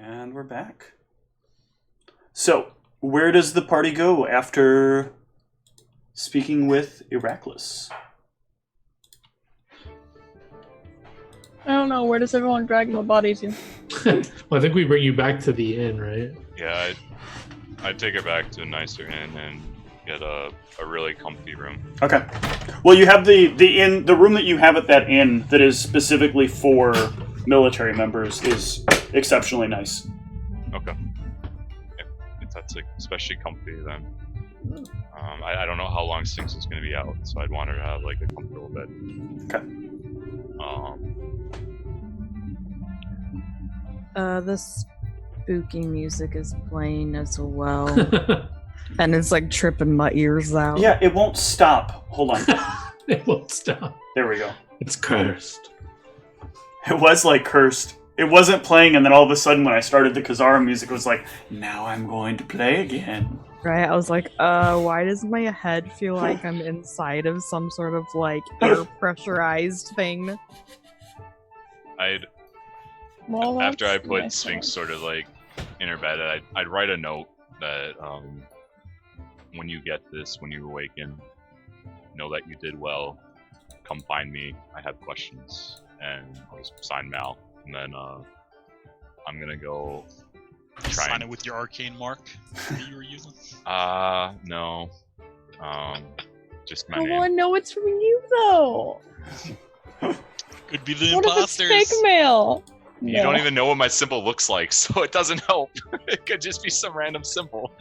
And we're back. So, where does the party go after speaking with Heracles? I don't know. Where does everyone drag my body to? Well, I think we bring you back to the inn, right? Yeah, I'd take her back to a nicer inn and get a really comfy room. Okay. Well, you have the room that you have at that inn that is specifically for military members is exceptionally nice. Okay. If that's like especially comfy, then I don't know how long Sphinx is going to be out, so I'd want her to have like a comfortable bed. Okay. The spooky music is playing as well. And it's like tripping my ears out. Yeah, it won't stop. Hold on. It won't stop. There we go. It's cursed. It was like cursed. It wasn't playing, and then all of a sudden when I started the Kazara music, it was like, now I'm going to play again. Right? I was like, why does my head feel like I'm inside of some sort of like air pressurized thing? After I put Sphinx sort of like in her bed, I'd write a note that when you get this, when you awaken, know that you did well. Come find me. I have questions, and I'll just sign Mal, and then I'm gonna go try sign it with your arcane mark that you were using. No, just my I name. want to know it's from you, though. Could be the What if it's imposters. fake mail? You don't even know what my symbol looks like, so it doesn't help. It could just be some random symbol.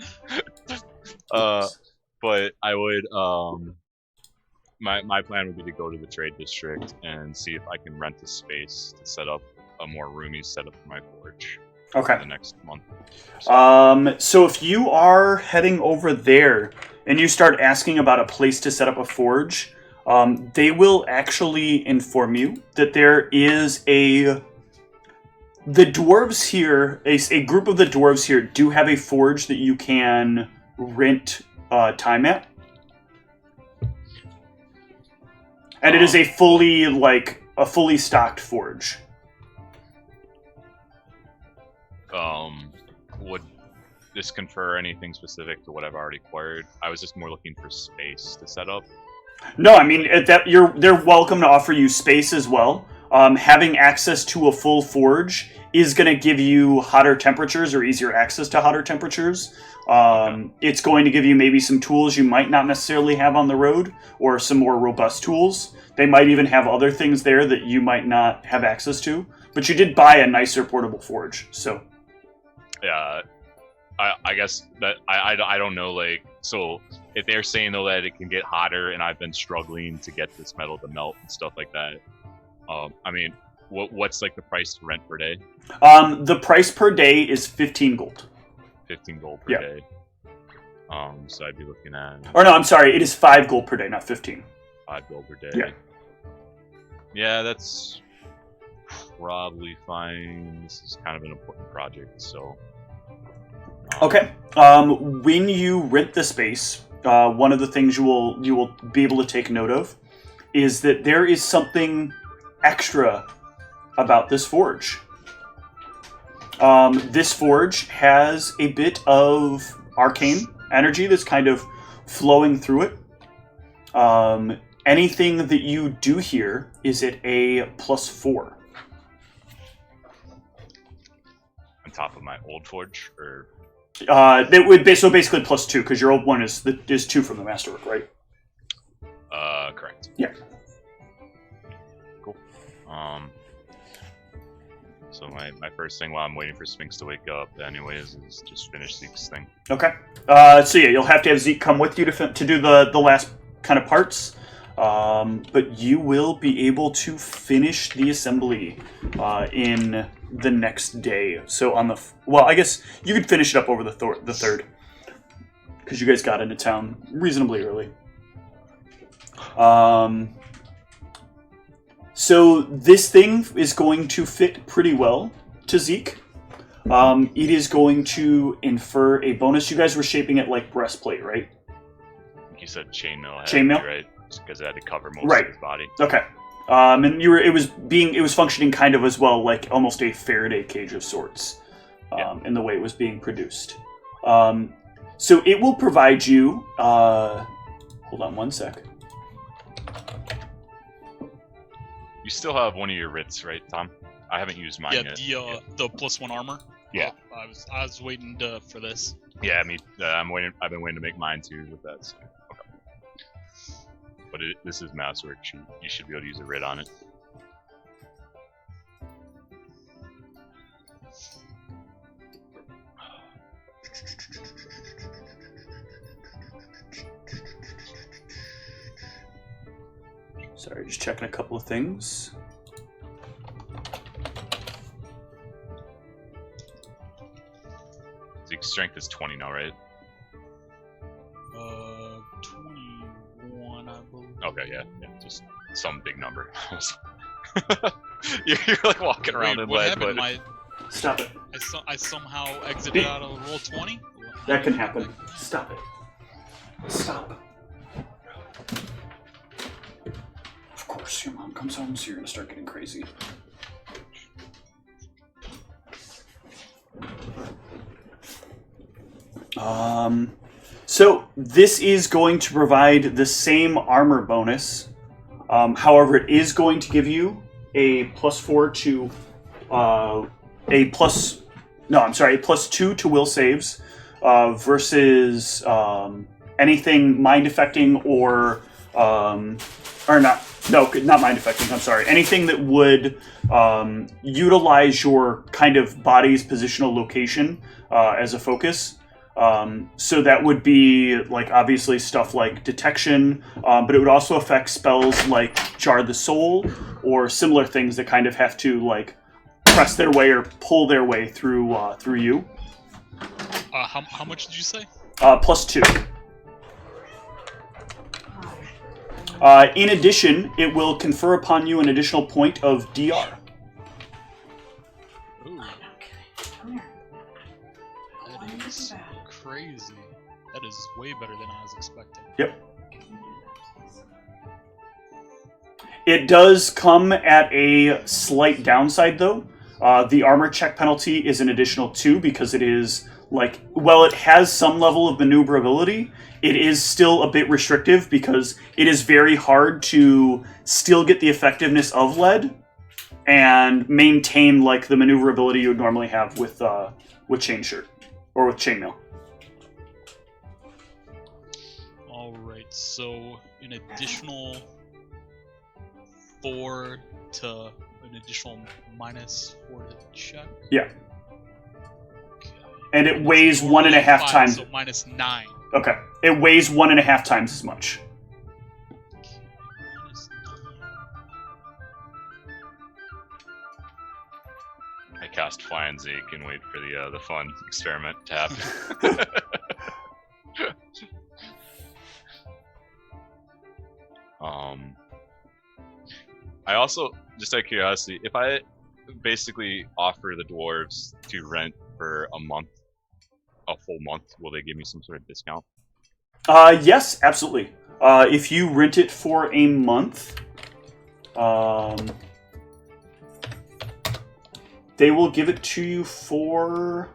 But I would, my plan would be to go to the trade district and see if I can rent a space to set up a more roomy setup for my forge. Okay. The next month. So if you are heading over there and you start asking about a place to set up a forge, they will actually inform you that there is the dwarves here, a group of the dwarves here do have a forge that you can rent time at. And it is a fully stocked forge. Would this confer anything specific to what I've already acquired? I was just more looking for space to set up. No, I mean they're welcome to offer you space as well. Having access to a full forge is going to give you hotter temperatures or easier access to hotter temperatures. It's going to give you maybe some tools you might not necessarily have on the road, or some more robust tools. They might even have other things there that you might not have access to. But you did buy a nicer portable forge, so... Yeah, I guess that I don't know, like, so if they're saying though that it can get hotter and I've been struggling to get this metal to melt and stuff like that, I mean, what's like the price to rent per day? The price per day is 15 gold. 15 gold per day. So I'd be looking at... Or no, I'm sorry, it is 5 gold per day, not 15. 5 gold per day. Yeah. Yeah, that's probably fine. This is kind of an important project, so... Okay. When you rent the space, one of the things you will be able to take note of is that there is something extra about this forge. This forge has a bit of arcane energy that's kind of flowing through it. Anything that you do here is at a +4. On top of my old forge, or... It would be, so basically +2, because your old one is 2 from the masterwork, right? Correct. Yeah. Cool. So my first thing while I'm waiting for Sphinx to wake up, anyways, is just finish Zeke's thing. Okay. So yeah, you'll have to have Zeke come with you to do the last kind of parts. But you will be able to finish the assembly in the next day. So on the... Well, I guess you could finish it up over the 3rd. Because you guys got into town reasonably early. So this thing is going to fit pretty well to Zeke. It is going to infer a bonus. You guys were shaping it like breastplate, right? You said chainmail. Chainmail? Right? Because it had to cover most Right. of his body. Okay. And it was functioning kind of as well, like almost a Faraday cage of sorts. in the way it was being produced. So it will provide you... hold on one sec. You still have one of your writs, right, Tom? I haven't used mine yet. Yeah, the +1 armor. Yeah. I was waiting for this. Yeah, I'm waiting. I've been waiting to make mine too with that. So. Okay. But this is Masterwork. You should be able to use a writ on it. Sorry, just checking a couple of things. Zeke's strength is 20 now, right? 21, I believe. Okay, yeah, just some big number. you're like walking around in what lead, happened? but Stop it. I somehow exited out of roll 20? That can happen. Stop it. Stop. Of course, your mom comes home, so you're gonna start getting crazy. So this is going to provide the same armor bonus. However, it is going to give you a +4 to a +2 to will saves versus anything mind affecting or not mind affecting. I'm sorry. Anything that would utilize your kind of body's positional location as a focus. So that would be like obviously stuff like detection, but it would also affect spells like Jar the Soul or similar things that kind of have to like press their way or pull their way through you. How much did you say? +2. In addition, it will confer upon you an additional point of DR. Ooh. That is crazy. That is way better than I was expecting. Yep. It does come at a slight downside, though. The armor check penalty is an additional 2 because it is like, well, it has some level of maneuverability. It is still a bit restrictive because it is very hard to still get the effectiveness of lead and maintain like the maneuverability you would normally have with chain shirt or with chainmail. All right, so an additional 4 to an additional -4 to check. Yeah. Okay. And it weighs 1.5 times. So -9. Okay. It weighs 1.5 times as much. I cast Fly on Zeke and wait for the fun experiment to happen. I also, just out of curiosity, if I basically offer the dwarves to rent for a full month, will they give me some sort of discount? Yes, absolutely. If you rent it for a month, they will give it to you for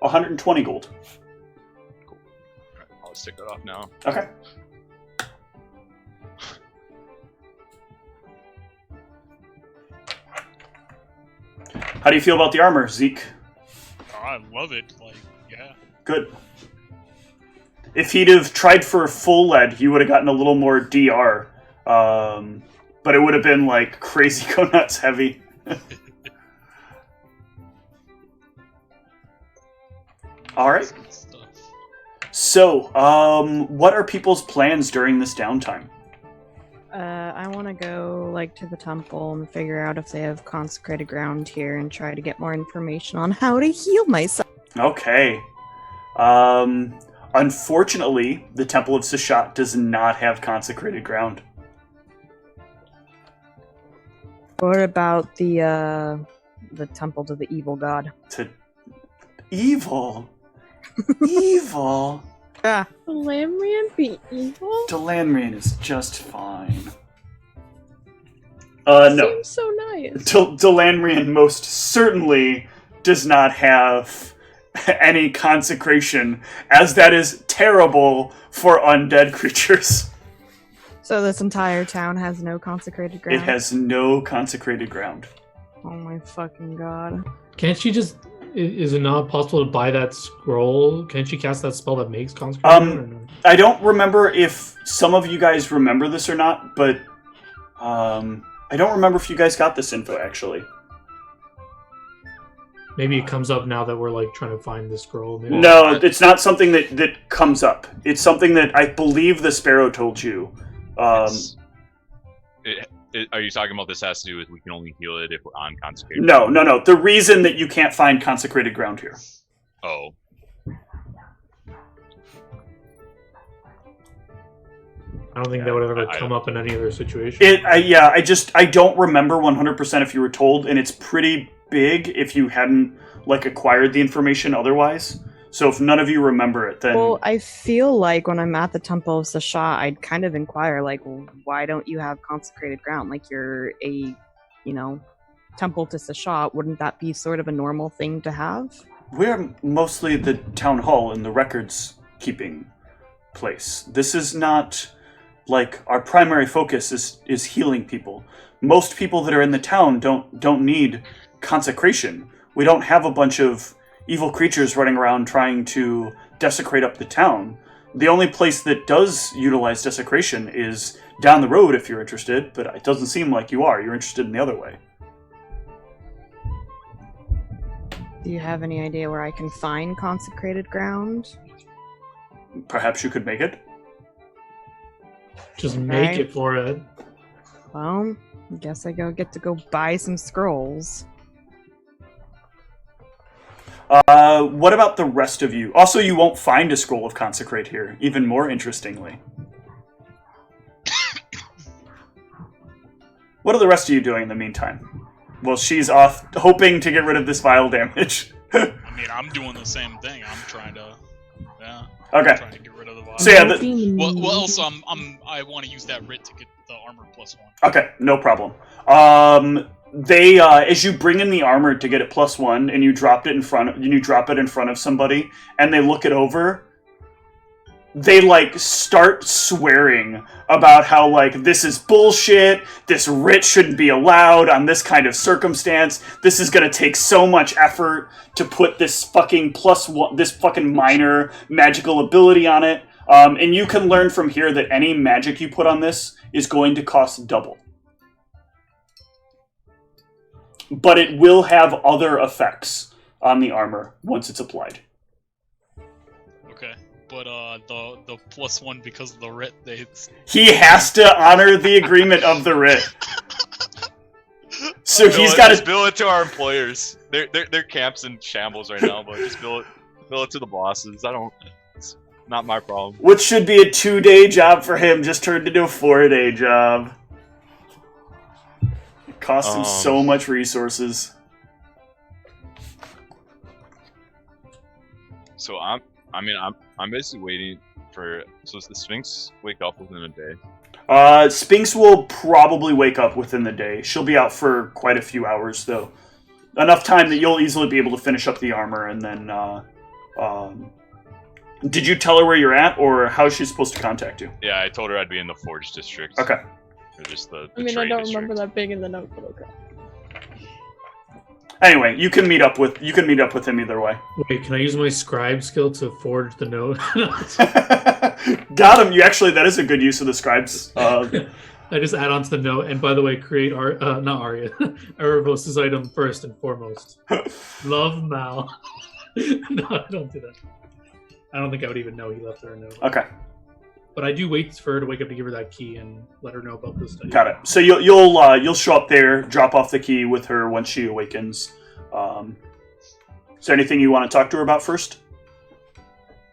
120 gold. Cool. Right, I'll just take that off now. Okay. How do you feel about the armor, Zeke? Oh, I love it. Like, yeah. Good. If he'd have tried for full lead, he would have gotten a little more DR. But it would have been like crazy go nuts heavy. Alright. So, what are people's plans during this downtime? I want to go like to the temple and figure out if they have consecrated ground here and try to get more information on how to heal myself. Okay. Unfortunately, the Temple of Seshat does not have consecrated ground. What about the temple to the evil god? To evil? Evil? Ah. Lamrian be evil? Delanrian is just fine. No. Seems so nice. Delanrian most certainly does not have any consecration, as that is terrible for undead creatures. So this entire town has no consecrated ground? It has no consecrated ground. Oh my fucking god. Can't she just... Is it not possible to buy that scroll? Can't she cast that spell that makes consecration? Or no? I don't remember if some of you guys remember this or not, but I don't remember if you guys got this info, actually. Maybe it comes up now that we're like trying to find the scroll. Maybe. No, it's not something that comes up. It's something that I believe the Sparrow told you. Are you talking about this has to do with we can only heal it if we're on consecrated? No. The reason that you can't find consecrated ground here. Oh. I don't think that would ever come up in any other situation. I don't remember 100% if you were told, and it's pretty big if you hadn't like acquired the information otherwise. So if none of you remember it, then... Well, I feel like when I'm at the Temple of Sasha, I'd kind of inquire, like, why don't you have consecrated ground? Like, you're a, temple to Sasha. Wouldn't that be sort of a normal thing to have? We're mostly the town hall and the records keeping place. This is not... Like, our primary focus is healing people. Most people that are in the town don't need consecration. We don't have a bunch of evil creatures running around trying to desecrate up the town. The only place that does utilize desecration is down the road if you're interested, but it doesn't seem like you are. You're interested in the other way. Do you have any idea where I can find consecrated ground? Perhaps you could make it? Just make it for it. Well, I guess I get to go buy some scrolls. What about the rest of you? Also, you won't find a scroll of consecrate here, even more interestingly. What are the rest of you doing in the meantime? Well, she's off hoping to get rid of this vile damage. I mean, I'm doing the same thing. I'm trying to... Yeah. Okay. I'm trying to get rid of the So yeah, well, also, I want to use that writ to get the armor +1. Okay, no problem. They as you bring in the armor to get it +1, and you drop it in front of somebody, and they look it over, they like start swearing about how like this is bullshit. This writ shouldn't be allowed on this kind of circumstance. This is gonna take so much effort to put this fucking +1, this fucking minor magical ability on it. And you can learn from here that any magic you put on this is going to cost double. But it will have other effects on the armor once it's applied. Okay, but the +1 because of the writ, he has to honor the agreement of the writ. So he's got to bill it to our employers. Their camp's in shambles right now, but just bill it to the bosses. It's not my problem. What should be a 2-day job for him just turned into a 4-day job. It costs him so much resources. So I'm basically waiting for. So does the Sphinx wake up within a day? Sphinx will probably wake up within the day. She'll be out for quite a few hours, though. Enough time that you'll easily be able to finish up the armor, and then, did you tell her where you're at, or how is she supposed to contact you? Yeah, I told her I'd be in the Forge District. Okay. Or just the I trade don't district. remember that being in the note, but okay. Anyway, you can meet up with him either way. Wait, can I use my scribe skill to forge the note? Got him. That is a good use of the scribes. I just add on to the note, and by the way, create not Arya, Erebos' item first and foremost. Love Mal. No, I don't do that. I don't think I would even know he left her a note. Okay. But I do wait for her to wake up to give her that key and let her know about this study. Got it. So you'll show up there, drop off the key with her once she awakens. Is there anything you want to talk to her about first?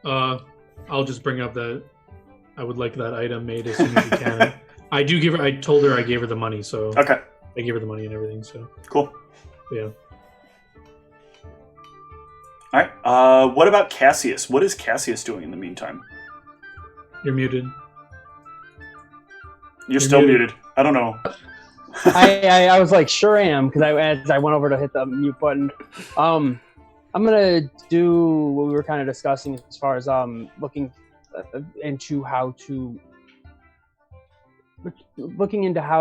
I'll just bring up that I would like that item made as soon as you can. I told her I gave her the money, so okay. I gave her the money and everything. So cool. Yeah. All right. What about Cassius? What is Cassius doing in the meantime? You're muted. You're still muted. I don't know. I was like, sure am, because as I went over to hit the mute button. I'm gonna do what we were kind of discussing as far as looking into how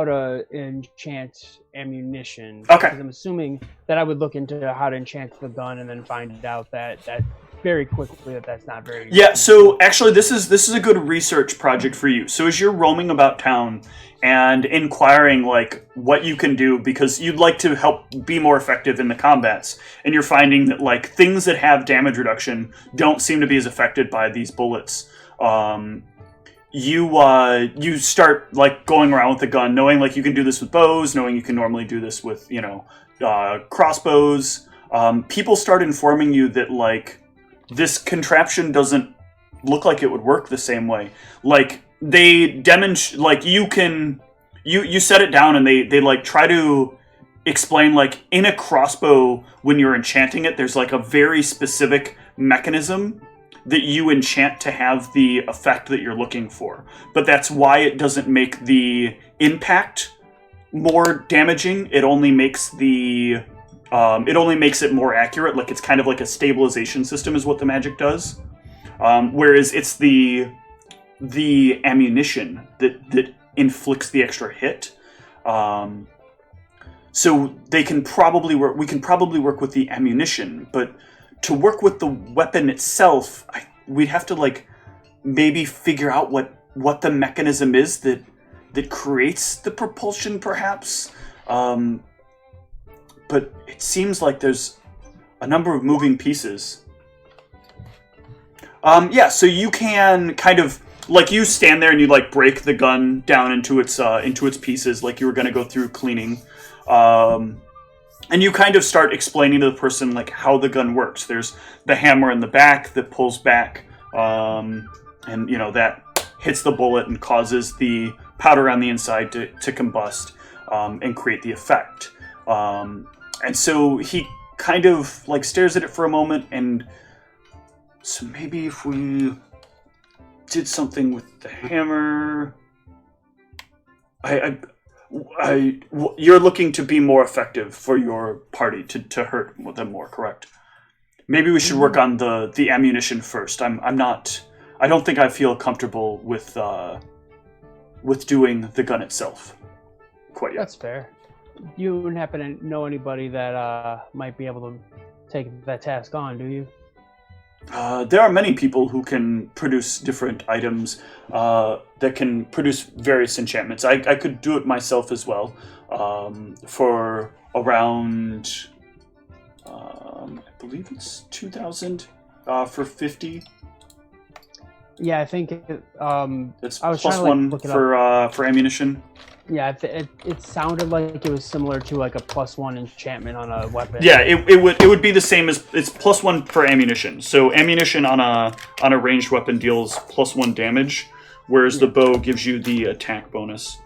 to enchant ammunition. Okay. Because I'm assuming that I would look into how to enchant the gun and then find out that very quickly that's not very. Yeah. So actually, this is a good research project for you. So as you're roaming about town and inquiring like what you can do, because you'd like to help be more effective in the combats, and you're finding that like things that have damage reduction don't seem to be as affected by these bullets. You start like going around with the gun, knowing like you can do this with bows, knowing you can normally do this with crossbows. People start informing you that like this contraption doesn't look like it would work the same way. Like they demonstrate, like you set it down and they like try to explain like in a crossbow when you're enchanting it, there's like a very specific mechanism that you enchant to have the effect that you're looking for. But that's why it doesn't make the impact more damaging. It only makes it more accurate. Like it's kind of like a stabilization system is what the magic does. Whereas it's the ammunition that inflicts the extra hit. So we can probably work with the ammunition, but to work with the weapon itself, we'd have to like maybe figure out what the mechanism is that creates the propulsion, perhaps. But it seems like there's a number of moving pieces. So you can kind of like you stand there and you like break the gun down into its pieces, like you were going to go through cleaning. And you kind of start explaining to the person like how the gun works. There's the hammer in the back that pulls back, and that hits the bullet and causes the powder on the inside to combust and create the effect. And so he kind of like stares at it for a moment, and so maybe if we did something with the hammer, you're looking to be more effective for your party to hurt them more, correct? Maybe we should work on the ammunition first. I don't think I feel comfortable with doing the gun itself quite yet. That's fair. You wouldn't happen to know anybody that might be able to take that task on, do you? There are many people who can produce different items that can produce various enchantments. I could do it myself as well for around, I believe it's 2,000 for 50. Yeah, I think it's I was plus trying to, one look it for ammunition. Yeah, it sounded like it was similar to like a +1 enchantment on a weapon. Yeah, it would be the same as it's +1 for ammunition. So ammunition on a ranged weapon deals +1 damage, whereas the bow gives you the attack bonus.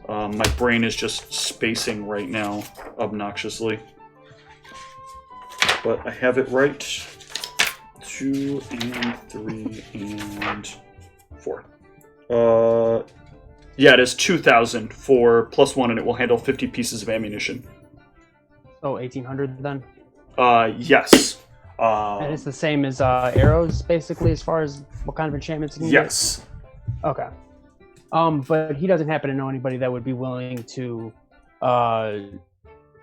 My brain is just spacing right now, obnoxiously. But I have it right. 2 and 3 and 4. Yeah, it is 2,000 for +1, and it will handle 50 pieces of ammunition. Oh, 1,800 then? Yes. And it's the same as arrows, basically, as far as what kind of enchantments you can yes. get? Okay. But he doesn't happen to know anybody that would be willing to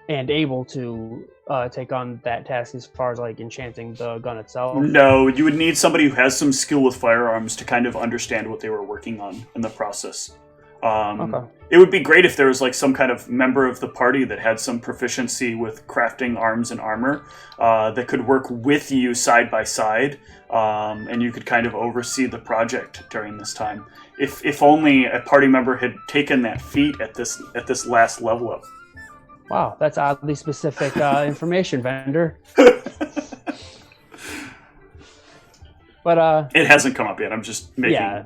and able to take on that task as far as like enchanting the gun itself? No, you would need somebody who has some skill with firearms to kind of understand what they were working on in the process. Okay. It would be great if there was like some kind of member of the party that had some proficiency with crafting arms and armor that could work with you side by side, and you could kind of oversee the project during this time. If only a party member had taken that feat at this last level up. Wow, that's oddly specific information, vendor. But it hasn't come up yet. I'm just making. Yeah.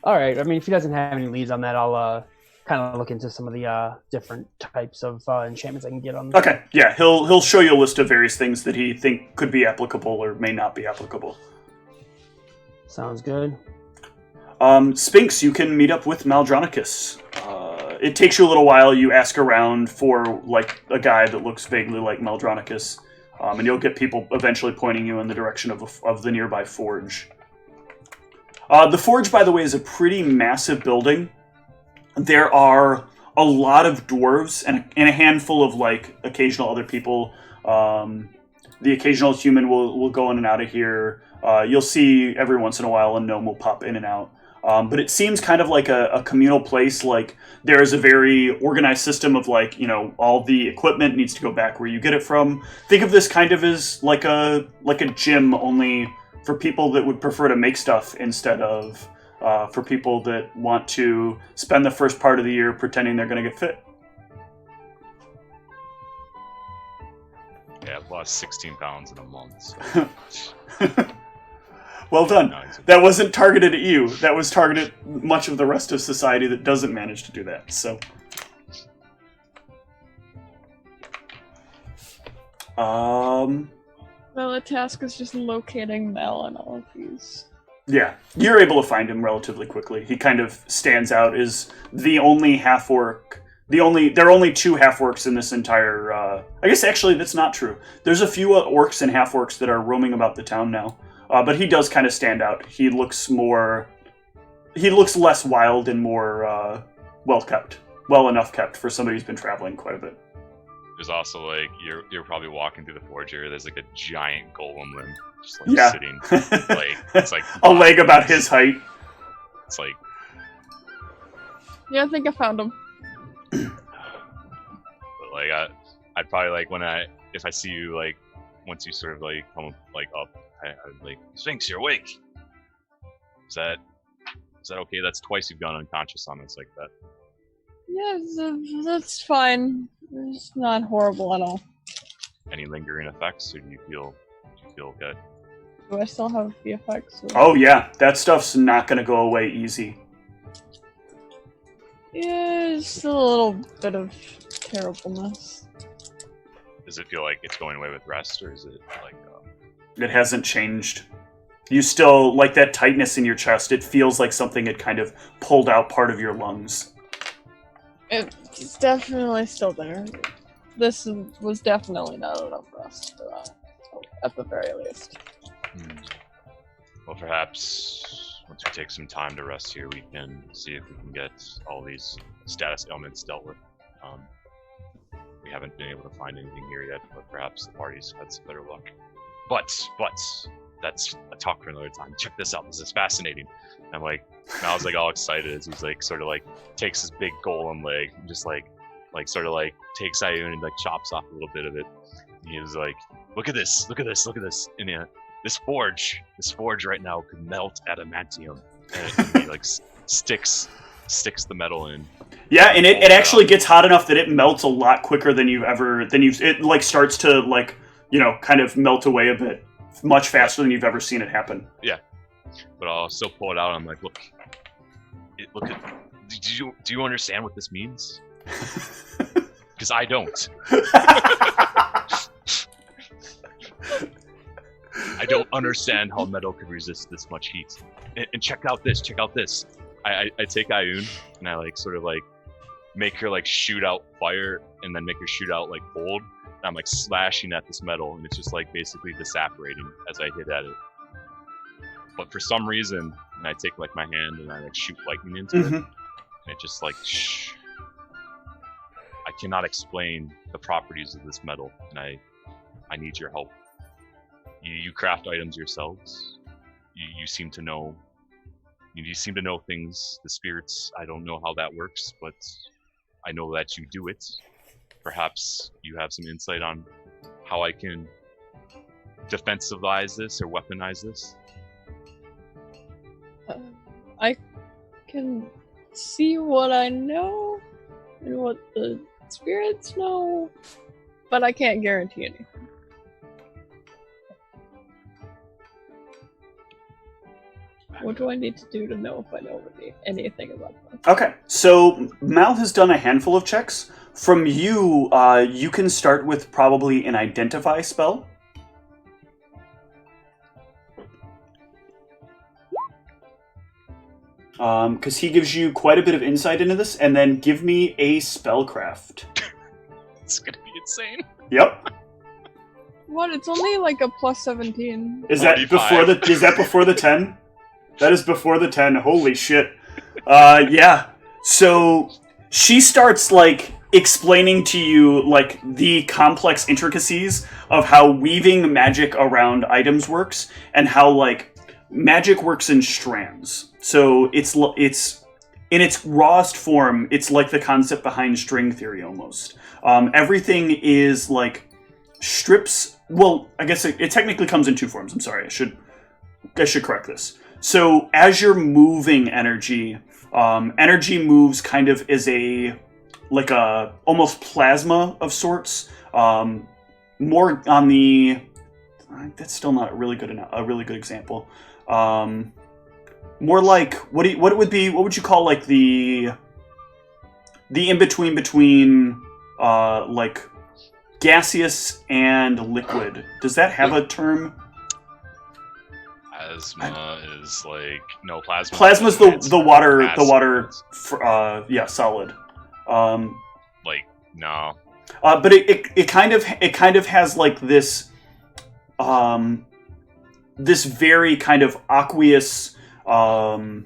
All right. I mean, if he doesn't have any leads on that, I'll kind of look into some of the different types of enchantments I can get on. Okay. Yeah, he'll show you a list of various things that he think could be applicable or may not be applicable. Sounds good. Sphinx, you can meet up with Maldronicus. it takes you a little while. You ask around for like a guy that looks vaguely like Meldronicus, and you'll get people eventually pointing you in the direction of the nearby forge. The forge, by the way, is a pretty massive building. There are a lot of dwarves and a handful of like occasional other people. The occasional human will go in and out of here. You'll see every once in a while a gnome will pop in and out. But it seems kind of like a communal place. Like there is a very organized system of like, all the equipment needs to go back where you get it from. Think of this kind of as like a gym, only for people that would prefer to make stuff instead of for people that want to spend the first part of the year pretending they're going to get fit. Yeah, I've lost 16 pounds in a month. So. Well done. That wasn't targeted at you. That was targeted at much of the rest of society that doesn't manage to do that. So, Well, the task is just locating Mel and all of these. Yeah, you're able to find him relatively quickly. He kind of stands out as the only half-orc. There are only 2 half-orcs in this entire... I guess actually that's not true. There's a few orcs and half-orcs that are roaming about the town now. But he does kind of stand out. He looks less wild and more well-kept. Well enough kept for somebody who's been traveling quite a bit. There's also like you're probably walking through the forge area. There's like a giant golem limb just like sitting, like it's like a leg about his height. It's like Yeah, I think I found him. But like I'd probably like if I see you like once you sort of like come like up, I'd like Sphinx, you're awake. Is that okay? That's twice you've gone unconscious on us like that. Yeah, that's fine. It's not horrible at all. Any lingering effects, or do you feel good? Do I still have the effects? Oh yeah, that stuff's not going to go away easy. Yeah, it's still a little bit of terribleness. Does it feel like it's going away with rest, or is it like... It hasn't changed. You still, like that tightness in your chest, it feels like something had kind of pulled out part of your lungs. It's definitely still there. This was definitely not enough rest for that, at the very least. Well, perhaps once we take some time to rest here, we can see if we can get all these status ailments dealt with. We haven't been able to find anything here yet, but perhaps the party's had some better luck. But that's a talk for another time. Check this out. This is fascinating. And I'm like, Mal's like all excited as he's like sort of like takes his big golem leg and just like sort of like takes Ioun and like chops off a little bit of it. And he was like, look at this. And this forge right now could melt adamantium. And he like sticks the metal in. Yeah, and it actually gets hot enough that it melts a lot quicker than it like starts to like, kind of melt away a bit much faster than you've ever seen it happen. Yeah. But I'll still pull it out. I'm like, look at. Do you understand what this means? Because I don't. I don't understand how metal could resist this much heat. And check out this. I take Ioun and I like sort of like make her like shoot out fire and then make her shoot out like cold. And I'm like slashing at this metal and it's just like basically disapparating as I hit at it. But for some reason, and I take like my hand and I like shoot lightning into it, and it just like shh. I cannot explain the properties of this metal, and I need your help. You craft items yourselves. You seem to know. You seem to know things. The spirits. I don't know how that works, but I know that you do it. Perhaps you have some insight on how I can defensivize this or weaponize this. I can see what I know and what the spirits know, but I can't guarantee anything. What do I need to do to know if I know anything about them? Okay, so Mal has done a handful of checks. From you, you can start with probably an identify spell. because he gives you quite a bit of insight into this, and then give me a spellcraft. It's gonna be insane. Yep. What? It's only like a plus 17. Is that 45. before the? Is that before the 10? That is before the 10. Holy shit. Yeah. So she starts like explaining to you like the complex intricacies of how weaving magic around items works, and how like magic works in strands. So it's in its rawest form, it's like the concept behind string theory almost. Everything is like strips. Well, I guess it technically comes in two forms. I'm sorry. I should correct this. So as you're moving energy, energy moves kind of as a almost plasma of sorts. More on the that's still not a really good example. More like what would you call like the in between like gaseous and liquid? Does that have a term? Plasma is like no plasma. Plasma's the water. Solid. Like no. But it kind of has like this this very kind of aqueous but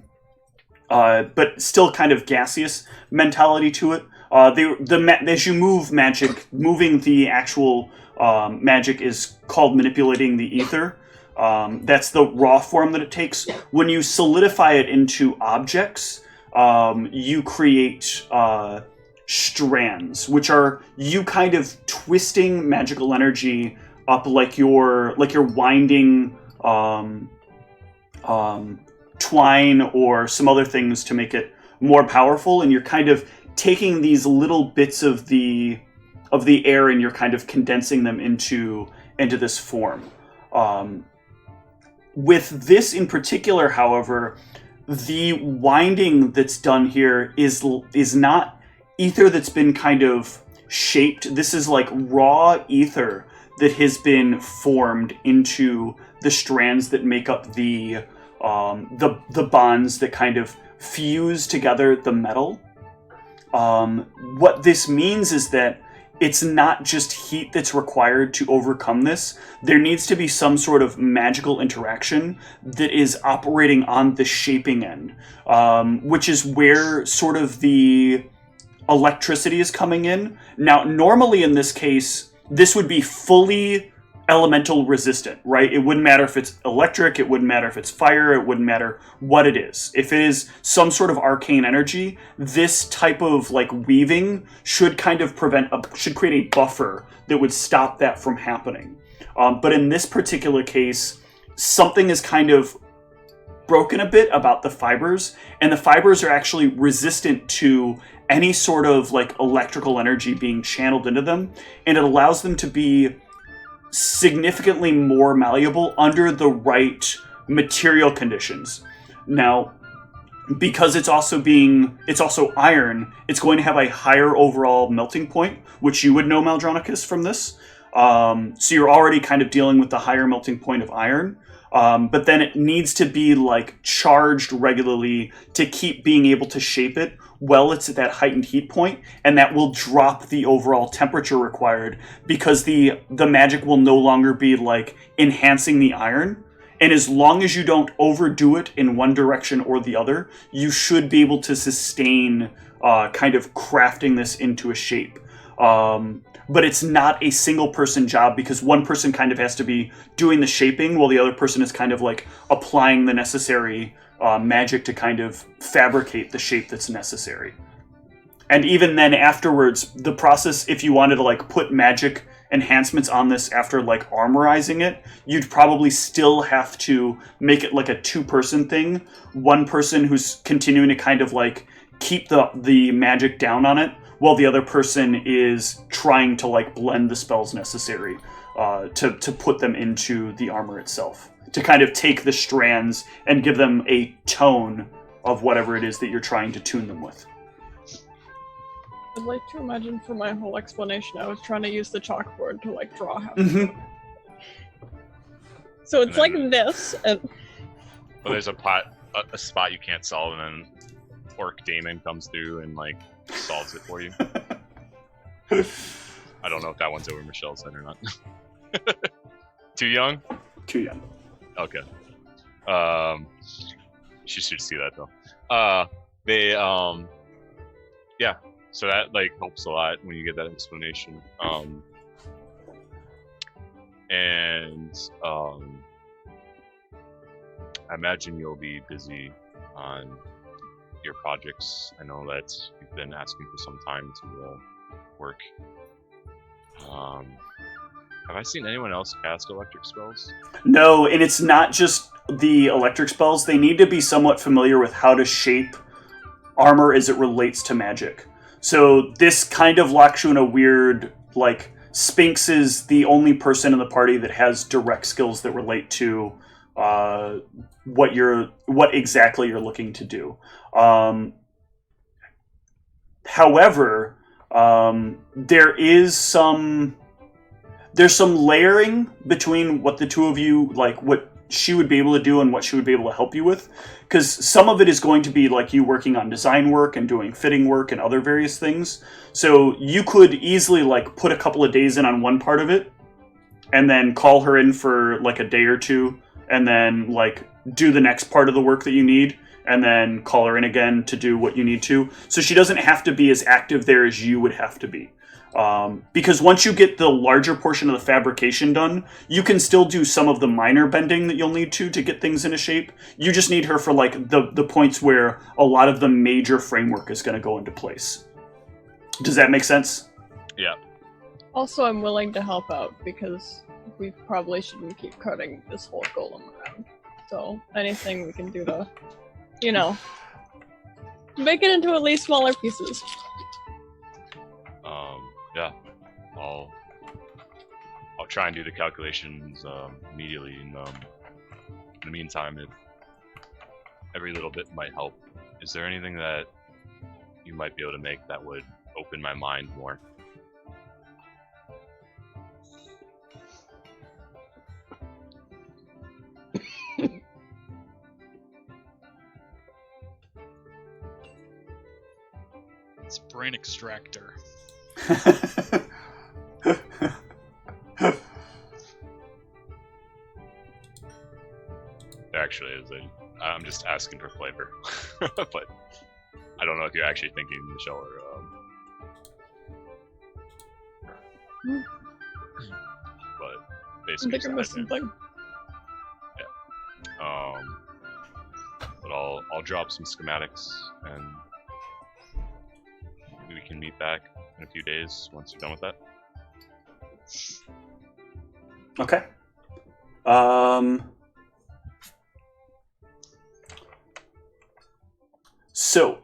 still kind of gaseous mentality to it. As you move magic, moving the actual magic is called manipulating the ether. That's the raw form that it takes. When you solidify it into objects, you create strands, which are you kind of twisting magical energy up like you're winding twine or some other things to make it more powerful, and you're kind of taking these little bits of the air and you're kind of condensing them into this form. With this in particular, however, the winding that's done here is not ether that's been kind of shaped. This is like raw ether that has been formed into the strands that make up the bonds that kind of fuse together the metal. What this means is that it's not just heat that's required to overcome this. There needs to be some sort of magical interaction that is operating on the shaping end, which is where sort of the electricity is coming in. Now, normally in this case, this would be fully elemental resistant, right? It wouldn't matter if it's electric, it wouldn't matter if it's fire, it wouldn't matter what it is. If it is some sort of arcane energy, this type of like weaving should kind of should create a buffer that would stop that from happening. But in this particular case, something is kind of broken a bit about the fibers, and the fibers are actually resistant to any sort of like electrical energy being channeled into them, and it allows them to be significantly more malleable under the right material conditions. Now, because it's also iron, it's going to have a higher overall melting point, which you would know, Maldronicus, from this. So you're already kind of dealing with the higher melting point of iron. But then it needs to be like charged regularly to keep being able to shape it while it's at that heightened heat point, and that will drop the overall temperature required because the magic will no longer be like enhancing the iron. And as long as you don't overdo it in one direction or the other, you should be able to sustain kind of crafting this into a shape. But it's not a single person job because one person kind of has to be doing the shaping while the other person is kind of like applying the necessary magic to kind of fabricate the shape that's necessary. And even then afterwards, the process, if you wanted to like put magic enhancements on this after like armorizing it, you'd probably still have to make it like a two-person thing. One person who's continuing to kind of like keep the magic down on it, while the other person is trying to like blend the spells necessary to put them into the armor itself, to kind of take the strands and give them a tone of whatever it is that you're trying to tune them with. I'd like to imagine for my whole explanation, I was trying to use the chalkboard to like draw how. Mm-hmm. So it's like this, and Well, there's a pot. a spot you can't solve, and then Orc Damon comes through and like solves it for you. I don't know if that one's over Michelle's head or not. Too young? Too young. Okay. She should see that though. Yeah. So that like helps a lot when you get that explanation. I imagine you'll be busy on your projects. I know that you've been asking for some time to work. Have I seen anyone else cast electric spells? No, and it's not just the electric spells. They need to be somewhat familiar with how to shape armor as it relates to magic. So this kind of locks you in a weird, like, Sphinx is the only person in the party that has direct skills that relate to what exactly you're looking to do. However, there's some layering between what the two of you, like what she would be able to do and what she would be able to help you with, because some of it is going to be like you working on design work and doing fitting work and other various things. So you could easily like put a couple of days in on one part of it and then call her in for like a day or two and then like do the next part of the work that you need and then call her in again to do what you need to. So she doesn't have to be as active there as you would have to be. Because once you get the larger portion of the fabrication done, you can still do some of the minor bending that you'll need to get things into shape. You just need her for like the points where a lot of the major framework is going to go into place. Does that make sense? Yeah. Also, I'm willing to help out because we probably shouldn't keep cutting this whole golem around. So anything we can do to, make it into at least smaller pieces. Yeah, I'll try and do the calculations immediately. And in the meantime, if every little bit might help, is there anything that you might be able to make that would open my mind more? It's brain extractor. There actually is. I'm just asking for flavor, but I don't know if you're actually thinking Michelle or. But basically, I think I missed something. Yeah. But I'll drop some schematics and maybe we can meet back in a few days once you're done with that. Okay. So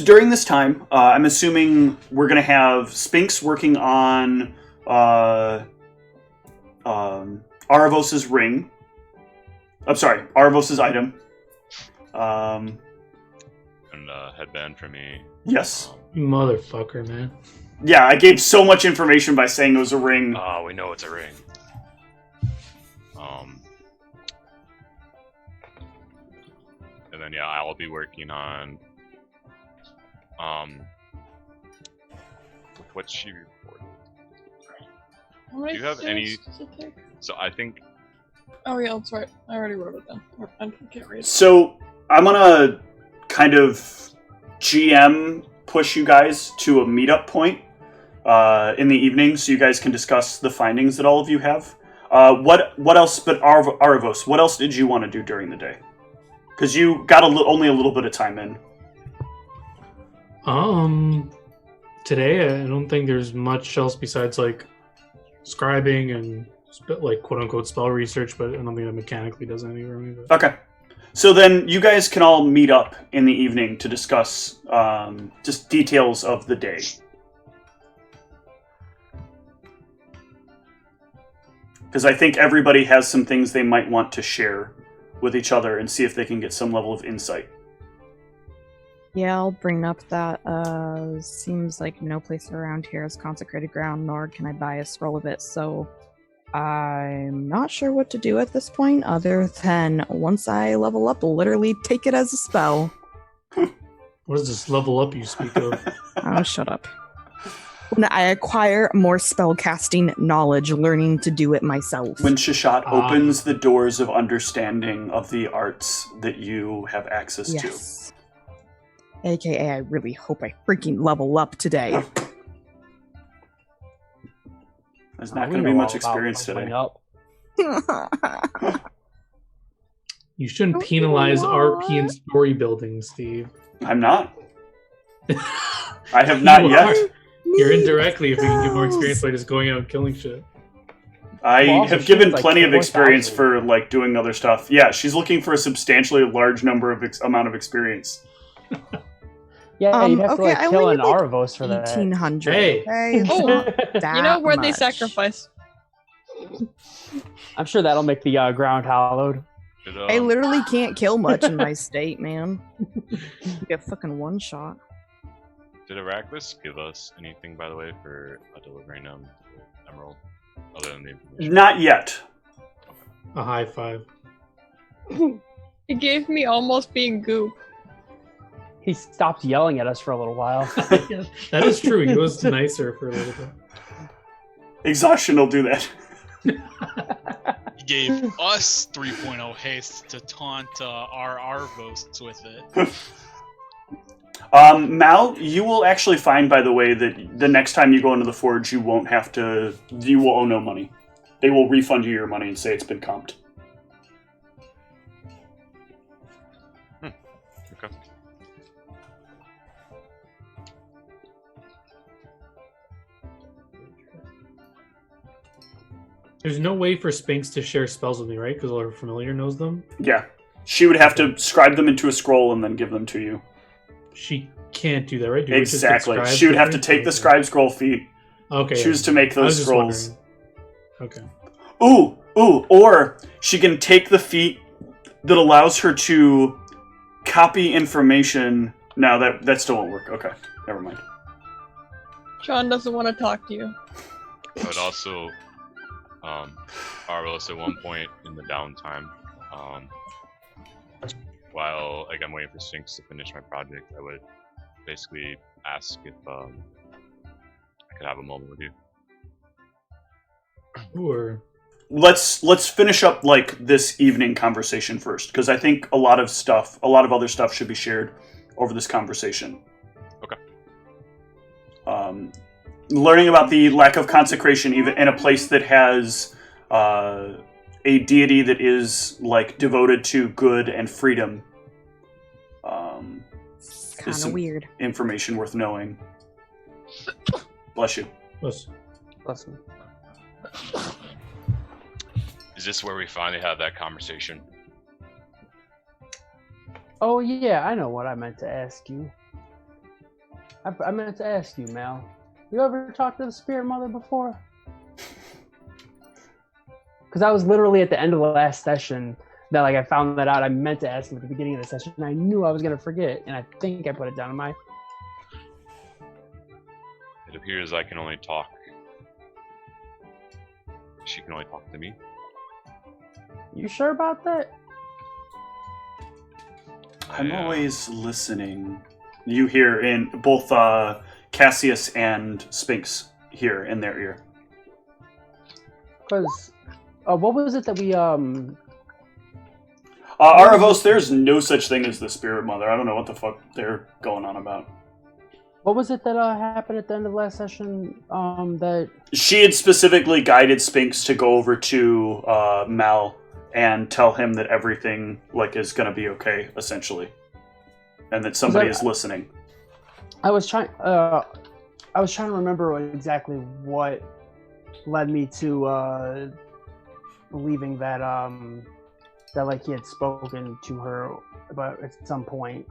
during this time, I'm assuming we're going to have Sphinx working on Aravos's ring. I'm sorry, Aravos's item. And headband for me. Yes. Motherfucker, man. Yeah, I gave so much information by saying it was a ring. We know it's a ring. And then yeah, I'll be working on what she reported. Do you have any? So I think. Oh yeah, that's right. I already wrote it down. I can't read. So I'm gonna kind of GM push you guys to a meetup point in the evening, so you guys can discuss the findings that all of you have. What else? But Aravos, what else did you want to do during the day? Because you got only a little bit of time in. Today I don't think there's much else besides like scribing and like quote unquote spell research, but I don't think that mechanically does anything for me. But... Okay. So then you guys can all meet up in the evening to discuss just details of the day. Because I think everybody has some things they might want to share with each other and see if they can get some level of insight. Yeah, I'll bring up that seems like no place around here is consecrated ground, nor can I buy a scroll of it, so I'm not sure what to do at this point, other than once I level up, literally take it as a spell. What is this level up you speak of? Oh, shut up. When I acquire more spellcasting knowledge, learning to do it myself. When Shashat opens the doors of understanding of the arts that you have access yes. to. AKA, I really hope I freaking level up today. There's not going to be much experience today. You shouldn't penalize RP and story building, Steve. I'm not. I have not yet. You're indirectly if you can get more experience by just going out and killing shit. I have given plenty of experience for like doing other stuff. Yeah, she's looking for a substantially large number of amount of experience. Yeah, you'd have to like kill an Arvos for that. 1,800. Hey. Okay? You know where they sacrifice? I'm sure that'll make the ground hallowed. I literally can't kill much in my state, man. You get fucking one shot. Did Arachlis give us anything, by the way, for delivering Emerald? Other than the information? Not yet. A high five. He gave me almost being goop. He stopped yelling at us for a little while. Yeah, that is true. He was nicer for a little bit. Exhaustion will do that. He gave us 3.0 haste to taunt our Arvos with it. Mal, you will actually find, by the way, that the next time you go into the forge, you will owe no money. They will refund you your money and say it's been comped. Okay. There's no way for Sphinx to share spells with me, right? Because our familiar knows them? Yeah. She would have to scribe them into a scroll and then give them to you. She can't do that, right? Exactly. She would have to take the scribe scroll feat. Okay. Choose to make those scrolls. Okay. Ooh, or she can take the feat that allows her to copy information. No, that still won't work. Okay, never mind. Sean doesn't want to talk to you. I would also, Arvos at one point in the downtime, while I'm waiting for Sphinx to finish my project, I would basically ask if I could have a moment with you. Or let's finish up like this evening conversation first, because I think a lot of other stuff should be shared over this conversation. Okay. Learning about the lack of consecration, even in a place that has a deity that is like devoted to good and freedom, It's kind of weird. Information worth knowing. Bless you. Bless me. Is this where we finally have that conversation? Oh yeah, I know what I meant to ask you. I meant to ask you, Mal. You ever talked to the Spirit Mother before? Because I was literally at the end of the last session that I found that out. I meant to ask him at the beginning of the session, and I knew I was going to forget, and I think I put it down in my... It appears I can only talk. She can only talk to me. You sure about that? I'm always listening. You hear in both Cassius and Sphinx hear in their ear. Because what was it that we Aravos, there's no such thing as the Spirit Mother. I don't know what the fuck they're going on about. What was it that happened at the end of last session? That she had specifically guided Sphinx to go over to Mal and tell him that everything is going to be okay, essentially, and that somebody is listening. I was trying to remember exactly what led me to believing that he had spoken to her about at some point.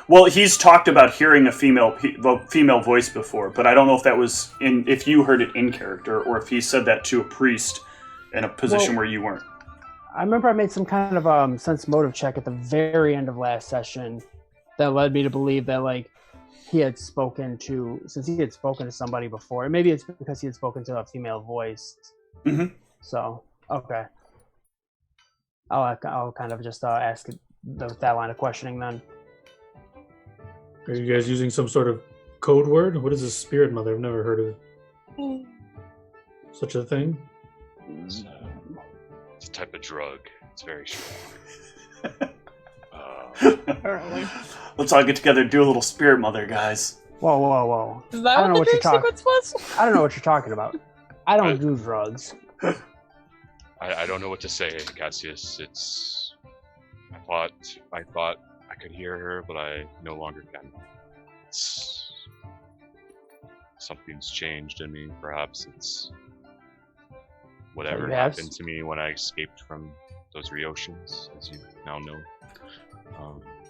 Well, he's talked about hearing a female voice before, but I don't know if that was if you heard it in character or if he said that to a priest in a position where you weren't. I remember I made some kind of sense motive check at the very end of last session that led me to believe that he had spoken to somebody before, and maybe it's because he had spoken to a female voice. Mm-hmm. So, okay. I'll kind of just ask that line of questioning then. Are you guys using some sort of code word? What is a spirit mother? I've never heard of such a thing. It's a type of drug. It's very strong. Apparently. Let's all get together and do a little spirit mother, guys. Whoa. Is that what the dream sequence was? I don't know what you're talking about. I don't do drugs. I don't know what to say, Cassius. It's. I thought I could hear her, but I no longer can. Something's changed in me. Perhaps it's whatever happened to me when I escaped from those Riotians, as you now know.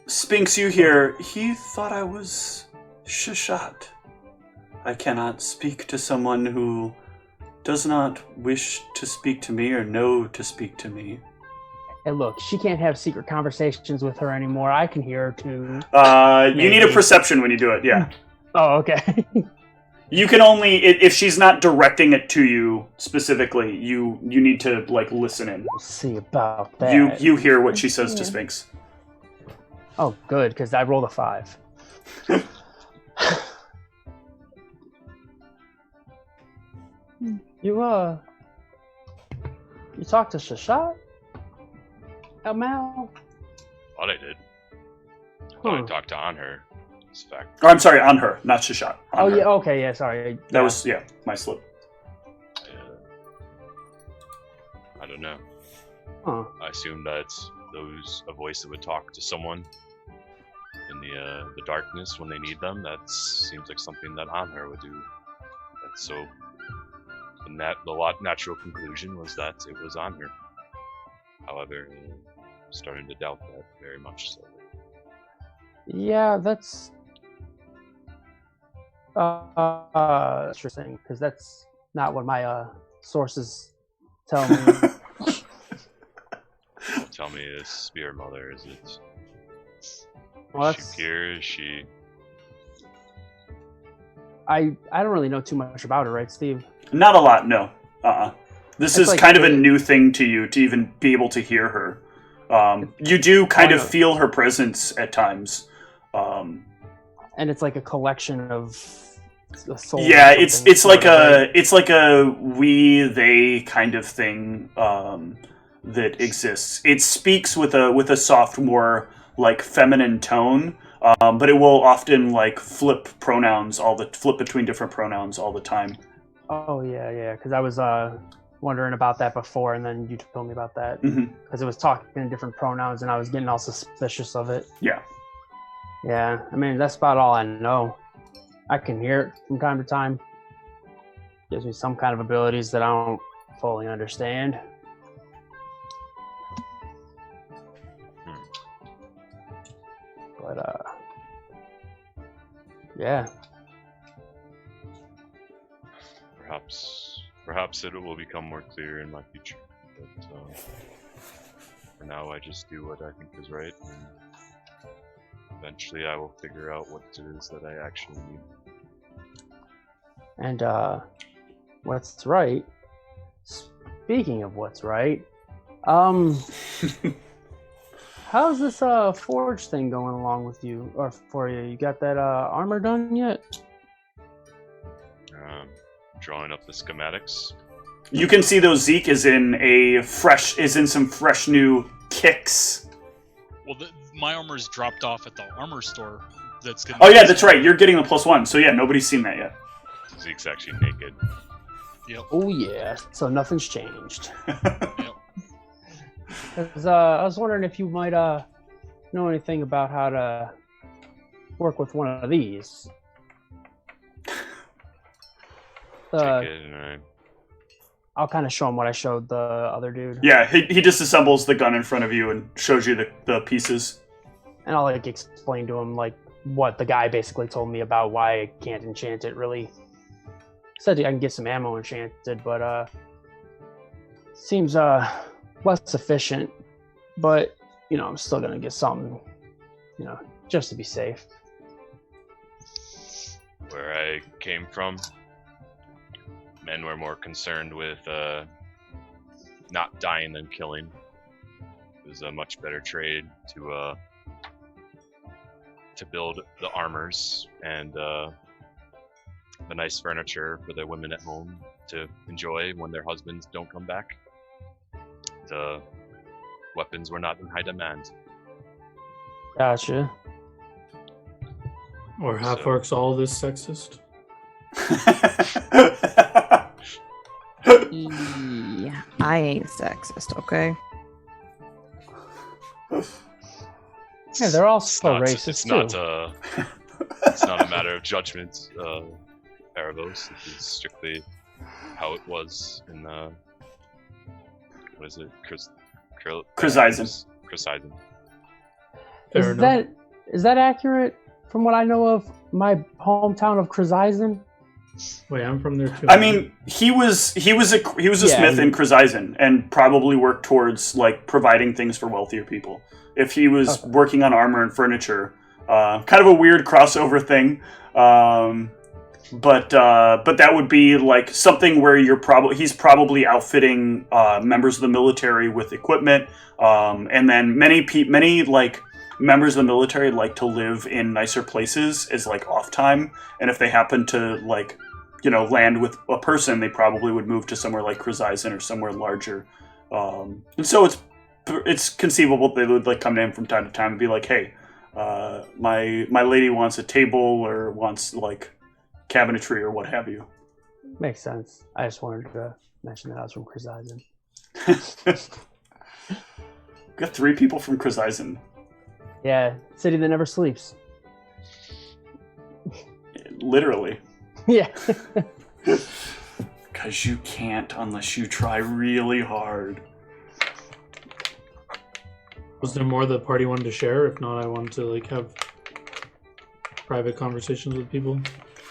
Sphinx, you hear, he thought I was Shashat. I cannot speak to someone who does not wish to speak to me or know to speak to me. Hey, look, she can't have secret conversations with her anymore. I can hear her too. You need a perception when you do it, yeah. Oh, okay. You can only, if she's not directing it to you specifically, you need to, like, listen in. We'll see about that. You hear what she says to Sphinx. Oh, good, because I rolled a 5. You talked to Shashat? Mal? Thought I did. I talked to Anher. It's a fact. Oh, I'm sorry, on her, not Shashat. On her. Yeah, okay, yeah, sorry. That was, my slip. I don't know. Huh. I assume that a voice that would talk to someone in the darkness when they need them, that seems like something that Anher would do. That's so. The natural conclusion was that it was Anher. However, I'm starting to doubt that very much so. Yeah, that's interesting, because that's not what my sources tell me. Tell me, this spirit mother, is it? Well, is she pure? Is she? I don't really know too much about her, right, Steve? Not a lot, no. This is like kind of a new thing to you, to even be able to hear her. You do kind of feel her presence at times. And it's like a collection of souls. Yeah, it's like a we they kind of thing that exists. It speaks with a soft, more like feminine tone, but it will often like flip between different pronouns all the time. Oh yeah, because I was wondering about that before, and then you told me about that because it was talking in different pronouns, and I was getting all suspicious of it. Yeah, I mean that's about all I know. I can hear it from time to time. Gives me some kind of abilities that I don't fully understand. But yeah. Perhaps it will become more clear in my future. But for now, I just do what I think is right, and eventually I will figure out what it is that I actually need. And what's right? Speaking of what's right, how's this forge thing going along with you, or for you? You got that armor done yet? Drawing up the schematics. You can see though Zeke is in some fresh new kicks. Well, my armor's dropped off at the armor store. Oh yeah, that's right. You're getting the +1, so yeah, nobody's seen that yet. Zeke's actually naked. Yep. Oh yeah, so nothing's changed. Yep. 'Cause, I was wondering if you might know anything about how to work with one of these. I'll kind of show him what I showed the other dude. Yeah, he disassembles the gun in front of you and shows you the pieces. And I'll like explain to him like what the guy basically told me about why I can't enchant it. Really said I can get some ammo enchanted, but seems less efficient. But I'm still gonna get something, just to be safe. Where I came from, men were more concerned with not dying than killing. It was a much better trade to build the armors and the nice furniture for the women at home to enjoy when their husbands don't come back. The weapons were not in high demand. Gotcha. Or half orcs all this sexist? Yeah, I ain't sexist, okay? Yeah, they're all It's so not, racist it's too. not, it's not a matter of judgment, Erebos. This is strictly how it was in what is it? Chrysaisen. Chrysaisen. Fair enough. Is that accurate from what I know of my hometown of Chrysaisen? Wait, I'm from there too. I mean, he was a smith in Chrysaisen and probably worked towards like providing things for wealthier people. If he was working on armor and furniture, kind of a weird crossover thing, but that would be like something where he's probably outfitting members of the military with equipment, and then many like members of the military like to live in nicer places as like off time, and if they happen to like land with a person, they probably would move to somewhere like Chrysaisen or somewhere larger, and so it's conceivable they would like come to him from time to time and be like, hey, my lady wants a table or wants like cabinetry or what have you. Makes sense. I just wanted to mention that I was from Chrysaisen. Got 3 people from Chrysaisen. Yeah, city that never sleeps. Literally. Yeah. Because you can't unless you try really hard. Was there more the party wanted to share? If not, I wanted to like have private conversations with people.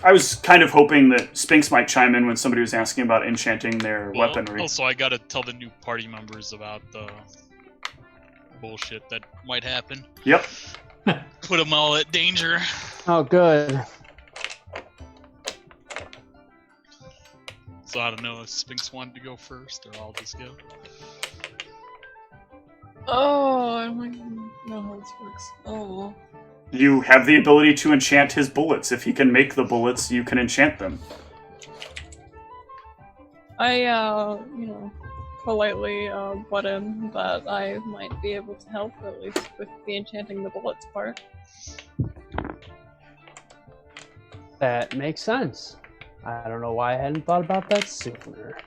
I was kind of hoping that Sphinx might chime in when somebody was asking about enchanting their weaponry. Also, I gotta tell the new party members about the bullshit that might happen. Yep. Put them all at danger. Oh, good. So I don't know if Sphinx wanted to go first, or I'll just go. Oh, I don't know how this works. Oh. You have the ability to enchant his bullets. If he can make the bullets, you can enchant them. I, politely butt in that I might be able to help, at least with the enchanting the bullets part. That makes sense. I don't know why I hadn't thought about that sooner.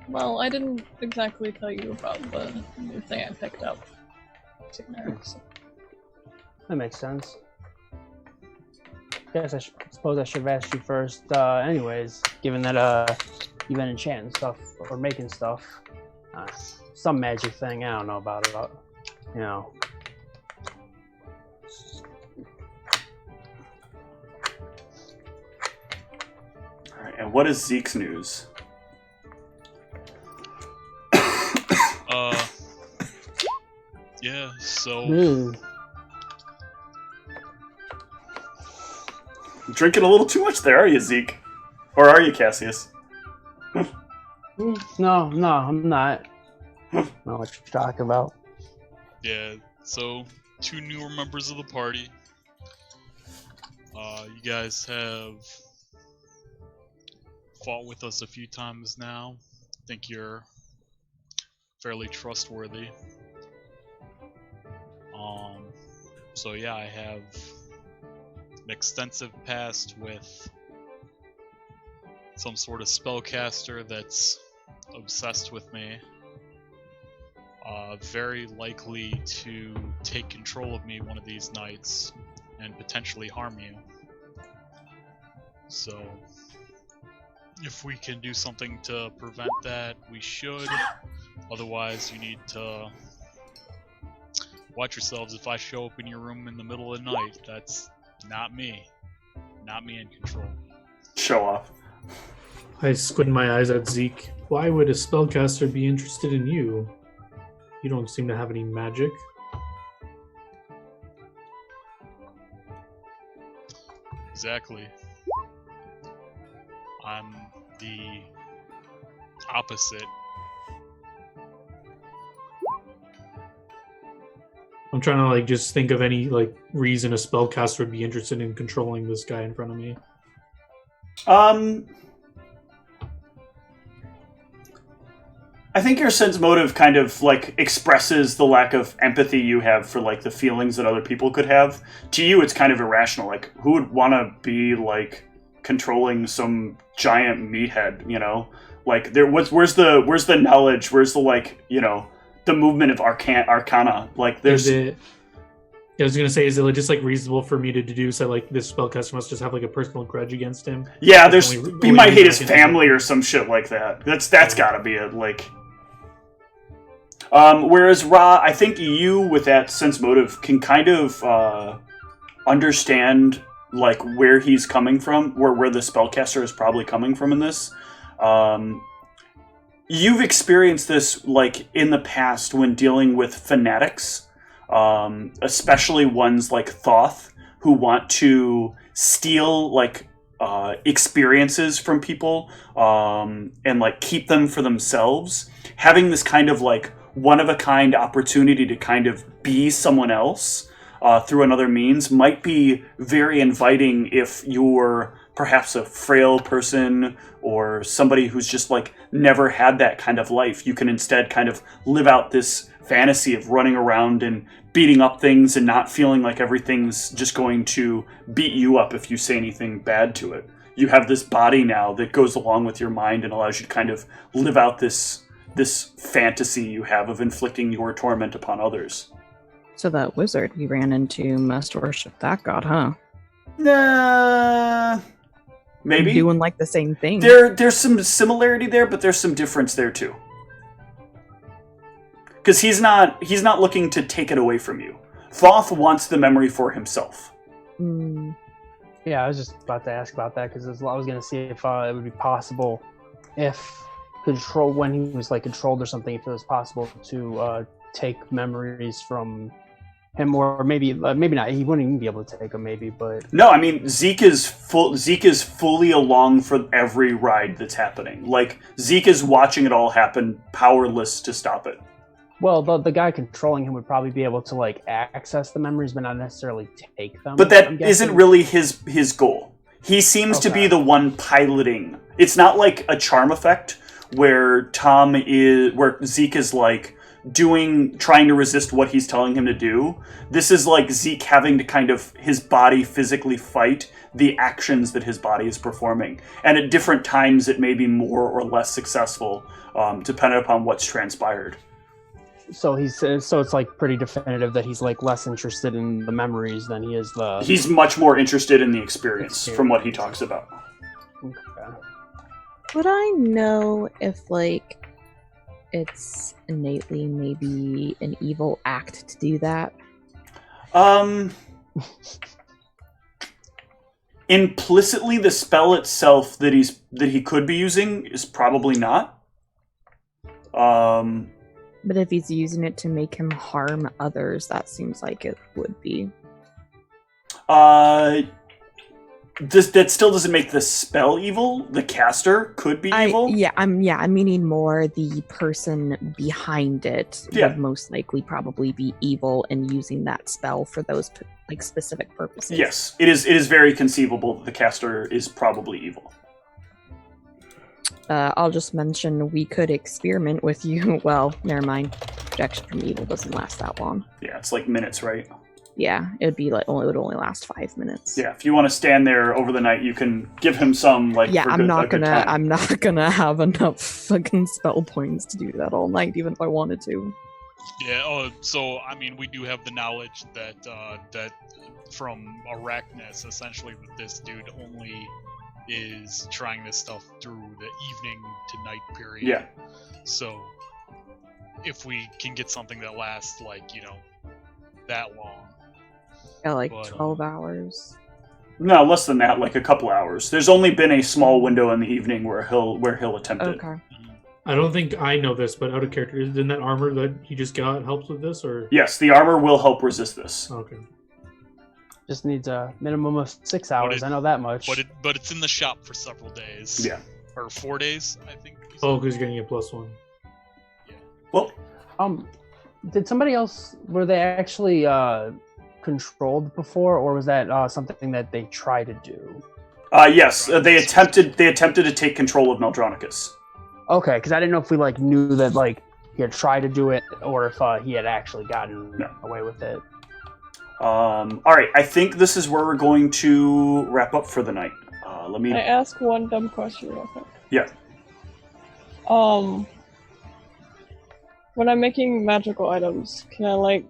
Well, I didn't exactly tell you about the new thing I picked up sooner, so. That makes sense. Guess suppose I should have asked you first. Anyways, given that you've been enchanting stuff or making stuff, some magic thing. I don't know about it. You know. All right, and what is Zeke's news? Yeah. So. Drinking a little too much there, are you, Zeke? Or are you, Cassius? No, I'm not. I don't know what you're talking about. Yeah, so 2 newer members of the party. You guys have fought with us a few times now. I think you're fairly trustworthy. So yeah, I have an extensive past with some sort of spellcaster that's obsessed with me. Very likely to take control of me one of these nights and potentially harm you. So, if we can do something to prevent that, we should. Otherwise, you need to watch yourselves. If I show up in your room in the middle of the night, that's not me. Not me in control. Show off. I squint my eyes at Zeke. Why would a spellcaster be interested in you? You don't seem to have any magic. Exactly. I'm the opposite I'm trying to like just think of any like reason a spellcaster would be interested in controlling this guy in front of me. I think your sense motive kind of like expresses the lack of empathy you have for like the feelings that other people could have. To you, it's kind of irrational. Like, who would want to be like controlling some giant meathead? You know, like where's the knowledge? Where's the like the movement of arcana? Like, there's. I was gonna say, is it just like reasonable for me to deduce that like this spellcaster must just have like a personal grudge against him? Yeah, he might hate his family or some shit like that. That's gotta be it. Like, whereas Ra, I think you with that sense motive can kind of understand like where he's coming from, where the spellcaster is probably coming from in this. You've experienced this like in the past when dealing with fanatics. Especially ones like Thoth, who want to steal like experiences from people and like keep them for themselves. Having this kind of like one-of-a-kind opportunity to kind of be someone else through another means might be very inviting if you're perhaps a frail person or somebody who's just like never had that kind of life. You can instead kind of live out this fantasy of running around and beating up things and not feeling like everything's just going to beat you up if you say anything bad to it. You have this body now that goes along with your mind and allows you to kind of live out this fantasy you have of inflicting your torment upon others. So that wizard we ran into must worship that god, huh? Nah, maybe doing like the same thing. There's some similarity there, but there's some difference there too. Because he's not looking to take it away from you. Thoth wants the memory for himself. Yeah, I was just about to ask about that because I was going to see if it would be possible if when he was like controlled or something, if it was possible to take memories from him, or maybe not. He wouldn't even be able to take them, maybe. But no, I mean Zeke is fully along for every ride that's happening. Like Zeke is watching it all happen, powerless to stop it. Well, the guy controlling him would probably be able to like access the memories, but not necessarily take them. But that isn't really his goal. He seems to be the one piloting. It's not like a charm effect where Zeke is like trying to resist what he's telling him to do. This is like Zeke having to kind of his body physically fight the actions that his body is performing. And at different times it may be more or less successful, depending upon what's transpired. So it's like pretty definitive that he's like less interested in the memories than he is the. He's much more interested in the experience from what he talks about. Okay. Would I know if like it's innately maybe an evil act to do that? Implicitly, the spell itself that he could be using is probably not. But if he's using it to make him harm others, that seems like it would be. That still doesn't make the spell evil. The caster could be evil. I'm meaning more the person behind it would most likely probably be evil and using that spell for those like specific purposes. Yes, it is very conceivable that the caster is probably evil. I'll just mention we could experiment with you. Well, never mind. Projection from evil doesn't last that long. Yeah, it's like minutes, right? Yeah, it would only last 5 minutes. Yeah, if you want to stand there over the night, you can give him some like. Yeah, I'm not gonna have enough fucking spell points to do that all night, even if I wanted to. Yeah. So I mean, we do have the knowledge that that from Arachnus, essentially, that this dude only is trying this stuff through the evening to night period. Yeah. So if we can get something that lasts like, that long. Yeah, like 12 hours. No, less than that, like a couple hours. There's only been a small window in the evening where he'll attempt it. Okay. I don't think I know this, but out of character, isn't that armor that he just got helps with this, or? Yes, the armor will help resist this. Okay. Just needs a minimum of 6 hours. I know that much. But it's in the shop for several days. Yeah. Or 4 days, I think. Oh, because you're getting a +1. Yeah. Well, Did somebody else? Were they actually controlled before, or was that something that they tried to do? Yes, they attempted to take control of Meldronicus. Okay, because I didn't know if we knew that he had tried to do it, or if he had actually gotten away with it. All right, I think this is where we're going to wrap up for the night. Can I ask one dumb question real quick? Yeah. When I'm making magical items, can I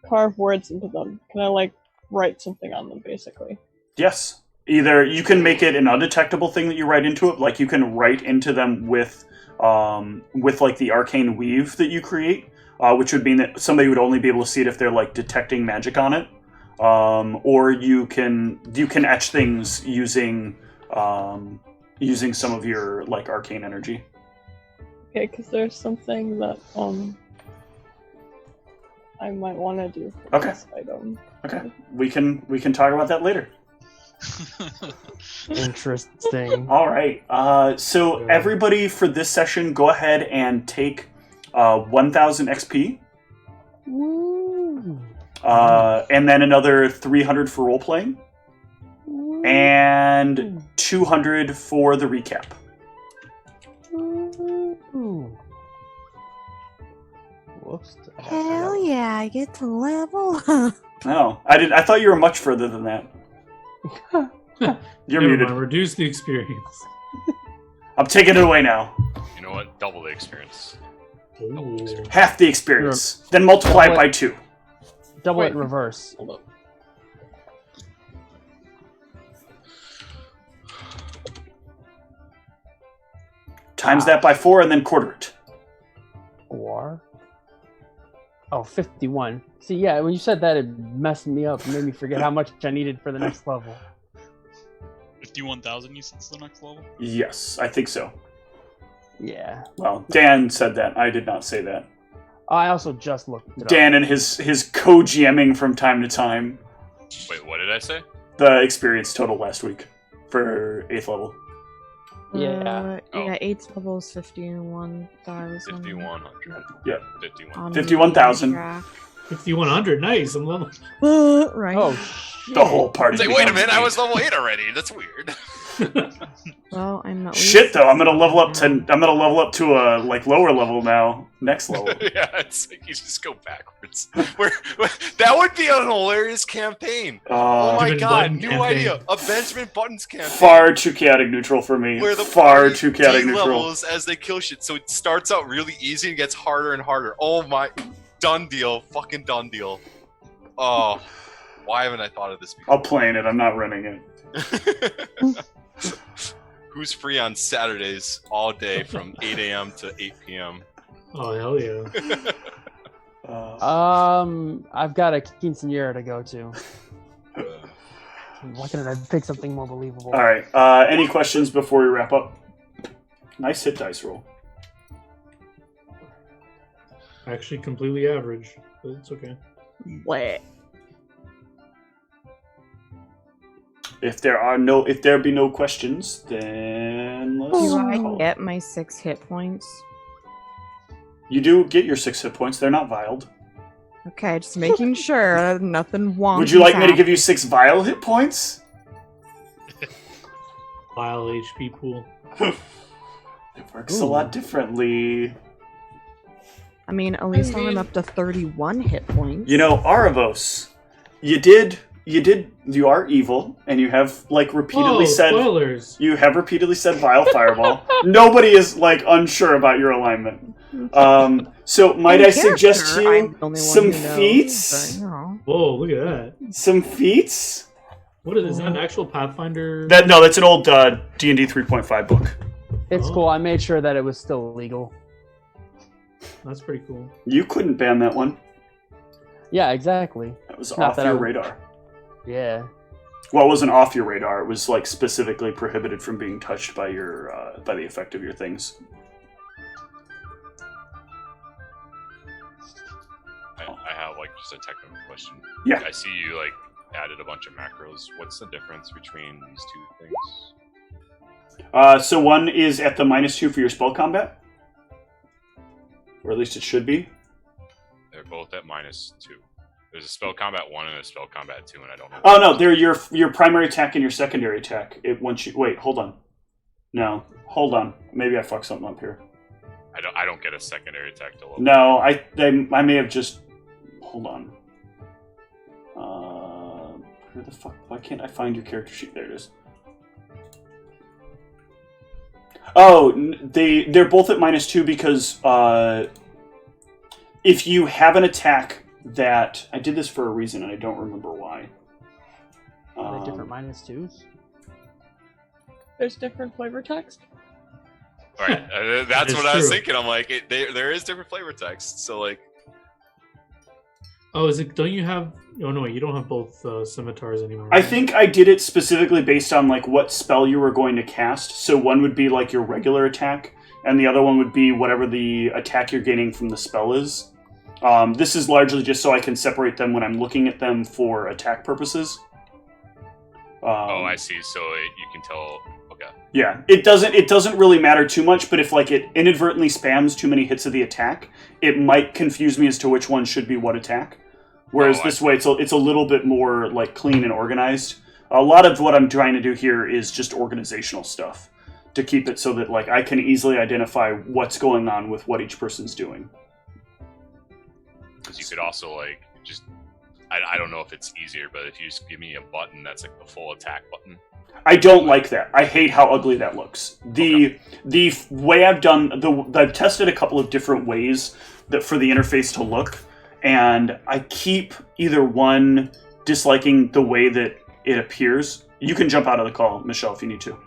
carve words into them? Can I write something on them, basically? Yes. Either you can make it an undetectable thing that you write into it, like you can write into them with the arcane weave that you create, which would mean that somebody would only be able to see it if they're detecting magic on it. Or you can etch things using some of your arcane energy. Okay, because there's something that I might want to do for this item. Okay, we can talk about that later. Interesting. All right. So everybody for this session, go ahead and take 1,000 XP. Woo. And then another 300 for role playing, and 200 for the recap. Whoops. Hell yeah, I get to level up. No, I thought you were much further than that. You're Never muted. mind, reduce the experience. I'm taking it away now. You know what? Double the experience. Ooh. Half the experience, then multiply it by 2. Double Wait. it in reverse. Hold up. Times that by 4 and then quarter it. Or 51. See, yeah, when you said that, it messed me up. It made me forget how much I needed for the next level. 51,000 you said is the next level? Yes, I think so. Yeah. Well, Dan said that. I did not say that. I also just looked it Dan up. and his co-GMing from time to time. Wait, what did I say? The experience total last week for 8th level. Yeah. Yeah, 8th level is 51,000. 5,100. Yep. 51. 51,000. 5,100, nice. I'm level. Right. Oh, shit. The whole party. It's like, wait a becomes minute, I eight. was level 8 already. That's weird. Well, I'm not. Shit though, I'm gonna level up to a lower level now. Next level. Yeah, it's like you just go backwards. That would be an hilarious campaign. Oh my Benjamin god, Button new campaign. idea. A Benjamin Buttons campaign. Far too chaotic neutral for me. Where the Far party too chaotic neutral. levels as they kill shit. So it starts out really easy and gets harder and harder. Oh my, done deal. Fucking done deal. Oh, why haven't I thought of this before? I'll plan it, I'm not running it. Who's free on Saturdays all day from 8 a.m. to 8 p.m.? Oh, hell yeah. I've got a quinceañera to go to. Why couldn't I pick something more believable? Alright, any questions before we wrap up? Nice hit dice roll. Actually, completely average, but it's okay. What? If there be no questions, then let's Do I call it. get my 6 hit points? You do get your 6 hit points, they're not vialed. Okay, just making sure nothing wonky. Would you like me to give you 6 vial hit points? Vile HP pool. It works a lot differently. I mean, at least I'm up to 31 hit points. You know, Aravos, you are evil, and you have repeatedly said spoilers. you have repeatedly said vile fireball. Nobody is unsure about your alignment. So might I suggest to you some feats? Whoa, look at that. Some feats? What is that? An actual Pathfinder? That's an old D&D 3.5 book. It's cool. I made sure that it was still legal. That's pretty cool. You couldn't ban that one. Yeah, exactly. That was Not off that your I- radar. Yeah. Well, it wasn't off your radar. It was specifically prohibited from being touched by your by the effect of your things. I have just a technical question. Yeah. I see you added a bunch of macros. What's the difference between these two things? So one is at the -2 for your spell combat, or at least it should be. They're both at -2. There's a spell combat 1 and a spell combat 2, and I don't know. Oh no, they're your primary attack and your secondary attack. Wait, hold on. No, hold on. Maybe I fucked something up here. I don't get a secondary attack to level. No, I may have just. Hold on. Where the fuck? Why can't I find your character sheet? There it is. Oh, they're both at -2 because if you have an attack that I did this for a reason and I don't remember why. Are they different -2s? There's different flavor text. Right, that's what I was thinking. I'm like, there is different flavor text. So like, oh, is it? Don't you have? Oh no, you don't have both scimitars anymore. I Right? think I did it specifically based on like what spell you were going to cast. So one would be like your regular attack, and the other one would be whatever the attack you're gaining from the spell is. This is largely just so I can separate them when I'm looking at them for attack purposes. oh, I see. So you can tell. Okay. Yeah, it doesn't really matter too much, but if like it inadvertently spams too many hits of the attack, it might confuse me as to which one should be what attack. Whereas this way, it's a little bit more like clean and organized. A lot of what I'm trying to do here is just organizational stuff to keep it so that like I can easily identify what's going on with what each person's doing. Because you could also like just, I don't know if it's easier, but if you just give me a button that's like the full attack button. I don't like that. I hate how ugly that looks. The way I've tested a couple of different ways that for the interface to look, and I keep either one disliking the way that it appears. You can jump out of the call, Michelle, if you need to.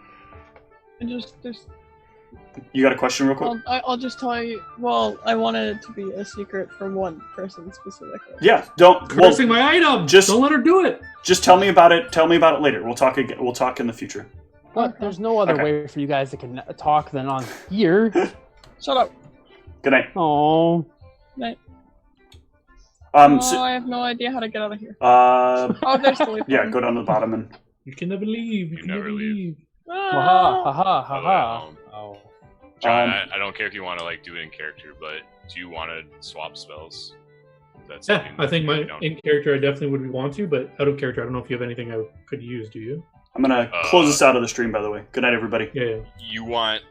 You got a question real quick? I'll just tell you. Well, I wanted it to be a secret from one person specifically. Yeah, don't. Cursing my item. Just don't let her do it. Just tell me about it. Tell me about it later. We'll talk again. We'll talk in the future. But there's no other way for you guys to talk than on here. Shut up. Good night. Oh. Night. So, I have no idea how to get out of here. Oh, there's the leave yeah, button. go down to the bottom and. You can never leave. You can never leave. Ha ha ha ha. Oh. John, I don't care if you want to like do it in character, but do you want to swap spells? That's I think in character I definitely would want to, but out of character I don't know if you have anything I could use. Do you? I'm gonna close this out of the stream, by the way. Good night, everybody. Yeah. You want